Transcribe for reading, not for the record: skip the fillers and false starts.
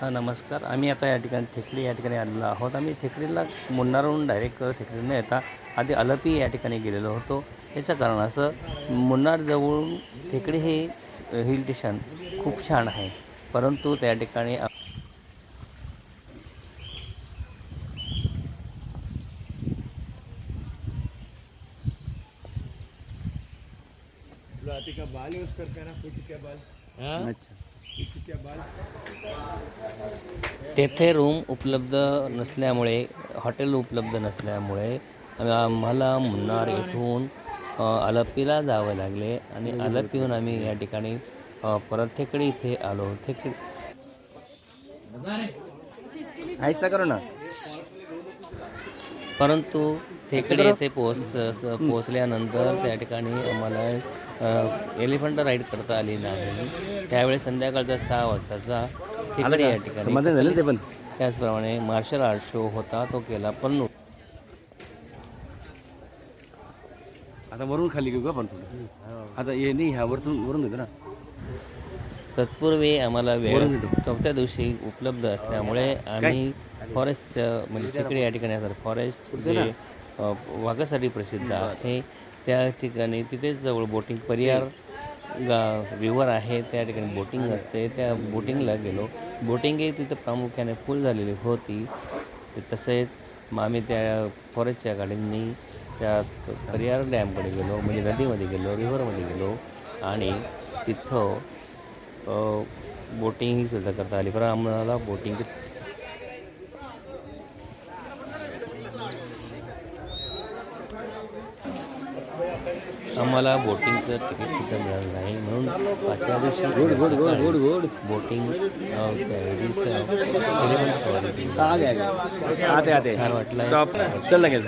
नमस्कार. आम्ही आता या ठिकाणी थेकडी या ठिकाणी आलेलो आहोत. आम्ही थेकडीला मुन्नारहून डायरेक्ट थेकडी न येता आधी अलपी या ठिकाणी गेलेलो होतो. याचं कारण असं, मुन्नारजवळून थेकडी हे हिल स्टेशन खूप छान आहे, परंतु त्या ठिकाणी का बाल यूज करते हैं ना, कुछ क्या बाल। अच्छा, कुछ क्या बाल। तेथे रूम उपलब्ध नसल्यामुळे, हॉटेल उपलब्ध नसल्यामुळे आम्हाला मुन्नार येथून अलपीला जावं लागले आणि अलपीहून आम्ही या ठिकाणी परत थेकडी इथे आलो. थेकडी ऐसा करो ना. परंतु थेकडी येथे पोहोचल्यानंतर त्या ठिकाणी आम्हाला एलिफंट राईड करता आली नाही. त्यावेळी संध्याकाळचा 6 वाजताचा थेकडी या ठिकाणी समाधान झालं ते पण. त्याचप्रमाणे मार्शल आर्ट शो होता, तो केला. पण आता वरून खाली घेऊ का पण थोडं. आता ये नाही, ह्या वरून घेतो ना. तत्पूर्वी आम्हाला वेळ वरून घेतो. चौथ्या दिवशी उपलब्ध असल्यामुळे आम्ही फॉरेस्ट म्हणजे थेकडी या ठिकाणी असतात. फॉरेस्ट जे वाघासाठी प्रसिद्ध आहे त्या ठिकाणी, तिथेच जवळ बोटिंग परियार रिव्हर आहे, त्या ठिकाणी बोटिंग असते. त्या बोटिंगला गेलो. बोटिंगही तिथं प्रामुख्याने फुल झालेली होती. तसेच मग आम्ही त्या फॉरेस्टच्या गाड्यांनी त्या परियार डॅमकडे गेलो, म्हणजे नदीमध्ये गेलो, रिव्हरमध्ये गेलो आणि तिथं बोटिंगही सुद्धा करता आली. पण आम्हाला बोटिंगचं तिकीट सुद्धा मिळालं नाही, म्हणून 5व्या दिवशी बोटिंग सवारी केली. छान वाटलं. चल लगेच.